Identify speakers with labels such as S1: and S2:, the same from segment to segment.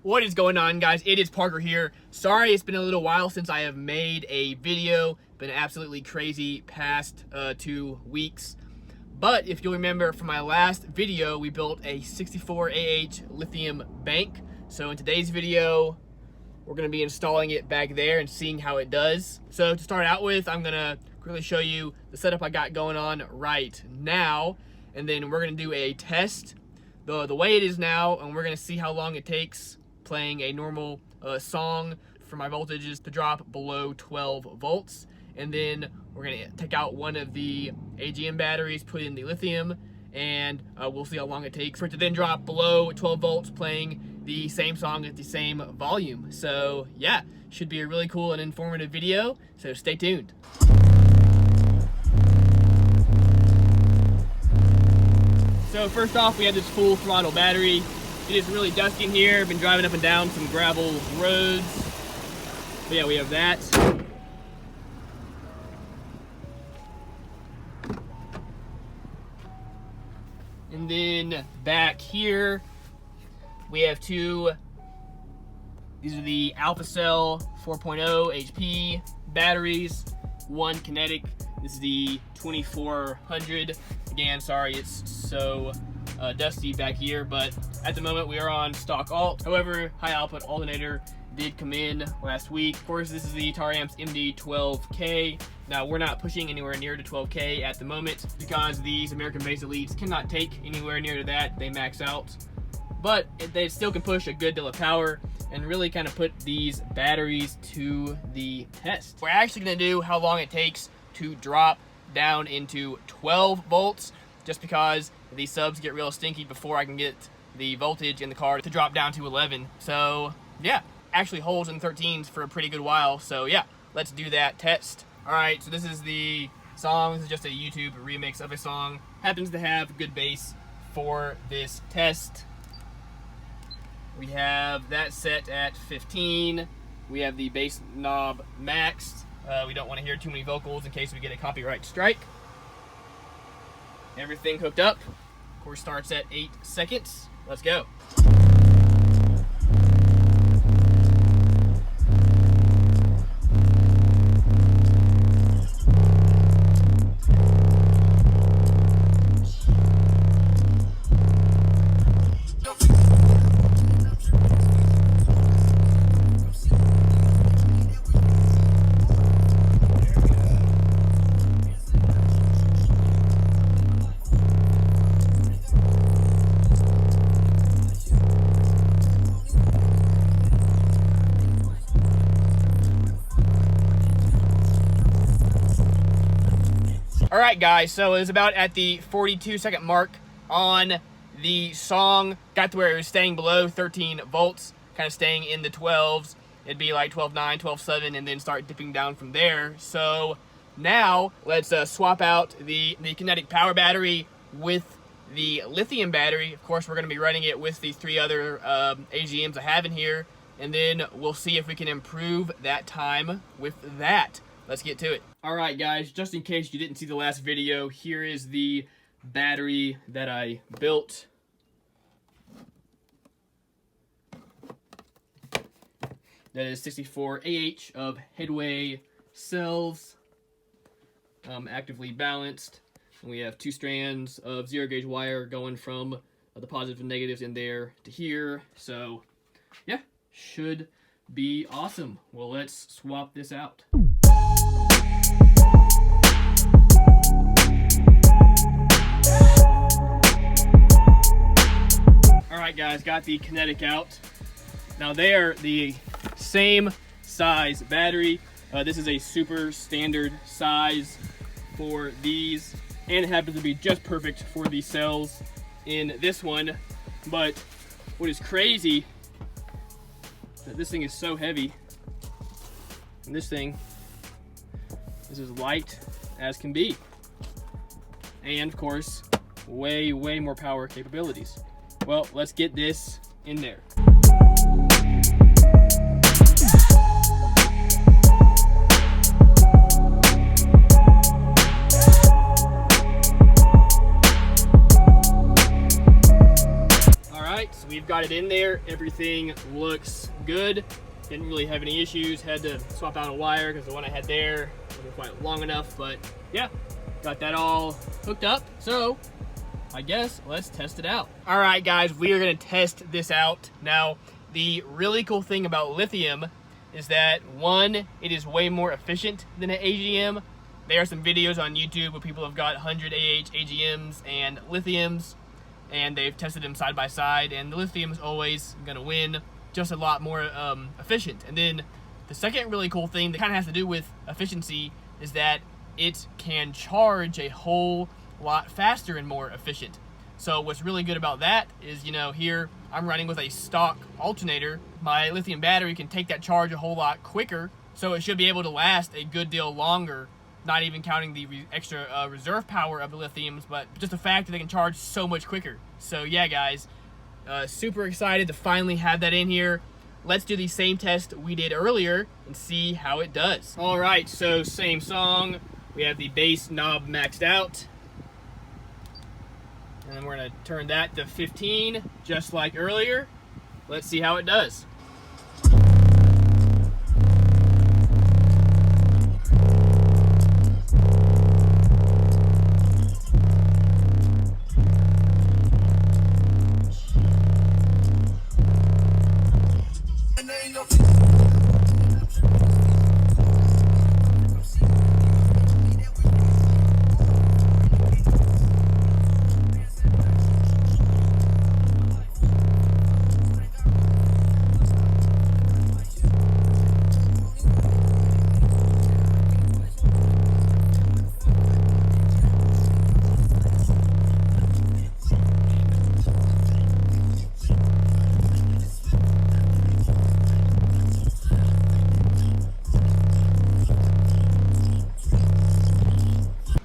S1: What is going on, guys? It is Parker here. Sorry it's been a little while since I have made a video. Been absolutely crazy past 2 weeks. But if you'll remember from my last video, we built a 64AH lithium bank. So in today's video, we're going to be installing it back there and seeing how it does. So to start out with, I'm going to quickly show you the setup I got going on right now. And then we're going to do a test the way it is now, and we're going to see how long it takes playing a normal song for my voltages to drop below 12 volts. And then we're going to take out one of the AGM batteries, put in the lithium, and we'll see how long it takes for it to then drop below 12 volts playing the same song at the same volume. So yeah, should be a really cool and informative video, so stay tuned. So first off, we have this full throttle battery. It is really dusty in here. Been driving up and down some gravel roads. But yeah, we have that. And then back here, we have two. These are the Alpha Cell 4.0 HP batteries. One kinetic. This is the 2400. Again, sorry it's so dusty back here, but at the moment we are on stock alt. However, high output alternator did come in last week. Of course, this is the Taramps MD12K. Now, we're not pushing anywhere near to 12K at the moment because these American-based elites cannot take anywhere near to that. They max out. But they still can push a good deal of power and really kind of put these batteries to the test. We're actually going to do how long it takes to drop down into 12 volts, just because these subs get real stinky before I can get the voltage in the car to drop down to 11. So yeah, actually holds in 13s for a pretty good while. So yeah, let's do that test. All right, so this is the song. This is just a YouTube remix of a song. Happens to have good bass for this test. We have that set at 15. We have the bass knob maxed. We don't want to hear too many vocals in case we get a copyright strike. Everything hooked up. Of course, starts at 8 seconds. Let's go. Alright guys, so it was about at the 42-second mark on the song. Got to where it was staying below 13 volts, kind of staying in the 12s. It'd be like 12.9, 12.7, and then start dipping down from there. So now let's swap out the kinetic power battery with the lithium battery. Of course, we're going to be running it with the 3 other AGMs I have in here, and then we'll see if we can improve that time with that. Let's get to it. Alright guys, just in case you didn't see the last video, here is the battery that I built. That is 64AH of Headway cells, actively balanced. And we have 2 strands of 0 gauge wire going from the positives and negatives in there to here. So yeah, should be awesome. Well, let's swap this out. Alright guys, got the kinetic out. Now they're the same size battery. This is a super standard size for these, and it happens to be just perfect for the cells in this one. But what is crazy is that this thing is so heavy, and this thing is as light as can be. And of course, way more power capabilities. Well, let's get this in there. All right, so we've got it in there. there. Everything looks good. Didn't really have any issues. Had to swap out a wire because the one I had there wasn't quite long enough. But yeah, got that all hooked up. So I guess let's test it out. All right, guys, we are gonna test this out. Now, the really cool thing about Lithium is that, one, it is way more efficient than an AGM. There are some videos on YouTube where people have got 100 AGMs and Lithiums, and they've tested them side by side, and the Lithium is always gonna win, just a lot more efficient. And then the second really cool thing that kind of has to do with efficiency is that it can charge a whole lot faster and more efficient. So what's really good about that is, you know, here I'm running with a stock alternator. My lithium battery can take that charge a whole lot quicker, so it should be able to last a good deal longer, not even counting the extra reserve power of the lithiums, but just the fact that they can charge so much quicker. So yeah, guys, super excited to finally have that in here. Let's do the same test we did earlier and see how it does. All right, so same song. We have the bass knob maxed out. And then we're gonna turn that to 15, just like earlier. Let's see how it does.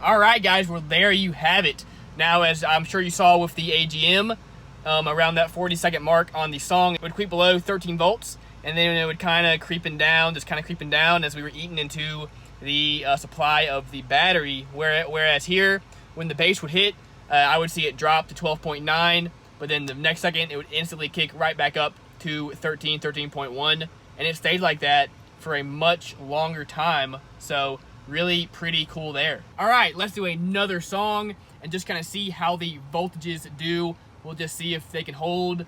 S1: All right, guys, well, there you have it. Now, as I'm sure you saw with the AGM, around that 40-second mark on the song, it would creep below 13 volts, and then it would kind of creeping down as we were eating into the supply of the battery. Whereas here, when the bass would hit, I would see it drop to 12.9, but then the next second, it would instantly kick right back up to 13.1, and it stayed like that for a much longer time. So really pretty cool there. All right, let's do another song and just kind of see how the voltages do. We'll just see if they can hold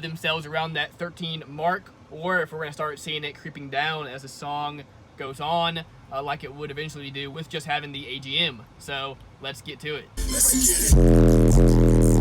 S1: themselves around that 13 mark, or if we're gonna start seeing it creeping down as the song goes on, like it would eventually do with just having the AGM. So let's get to it. Let's get it.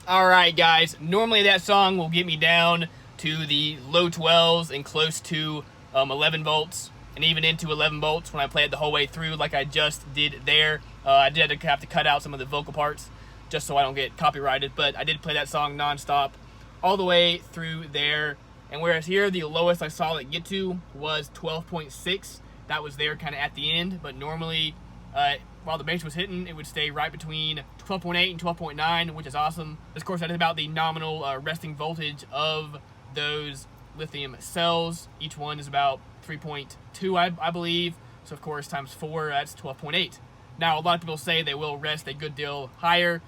S1: All right, guys, normally that song will get me down to the low 12s and close to 11 volts, and even into 11 volts when I play it the whole way through like I just did there. I did have to cut out some of the vocal parts just so I don't get copyrighted, but I did play that song nonstop all the way through there. And whereas here, the lowest I saw it get to was 12.6. That was there kind of at the end, but normally while the bench was hitting, it would stay right between 12.8 and 12.9, which is awesome. Of course, that is about the nominal resting voltage of those lithium cells. Each one is about 3.2, I believe. So of course, times 4, that's 12.8. Now, a lot of people say they will rest a good deal higher,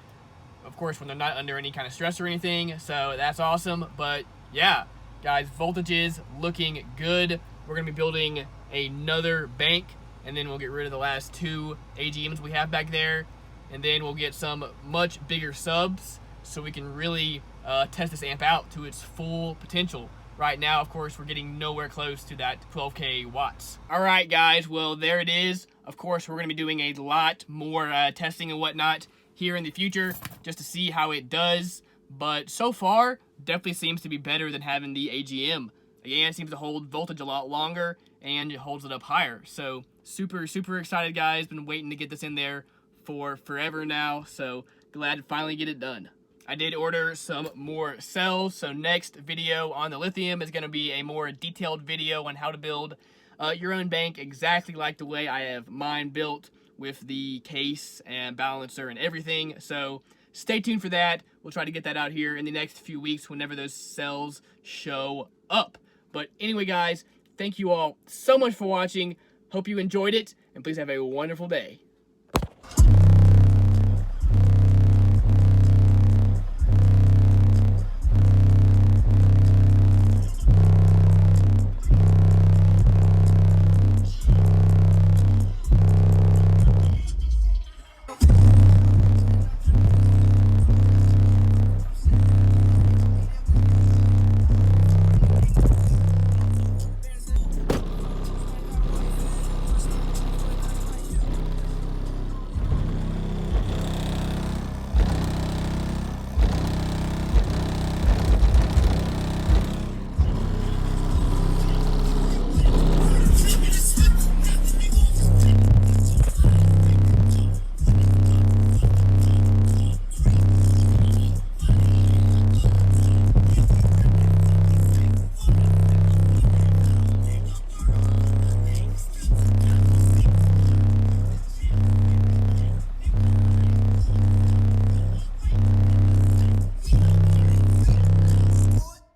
S1: of course, when they're not under any kind of stress or anything. So that's awesome. But yeah, guys, voltage is looking good. We're going to be building another bank, and then we'll get rid of the last 2 AGMs we have back there, and then we'll get some much bigger subs so we can really test this amp out to its full potential. Right now, of course, we're getting nowhere close to that 12K watts. All right, guys, well, there it is. Of course, we're going to be doing a lot more testing and whatnot here in the future just to see how it does. But so far, definitely seems to be better than having the AGM. Again, it seems to hold voltage a lot longer, and it holds it up higher. So super, super excited, guys. Been waiting to get this in there for forever now, so glad to finally get it done. I did order some more cells, so next video on the lithium is going to be a more detailed video on how to build your own bank exactly like the way I have mine built with the case and balancer and everything. So stay tuned for that. We'll try to get that out here in the next few weeks whenever those cells show up. But anyway, guys, thank you all so much for watching. Hope you enjoyed it, and please have a wonderful day.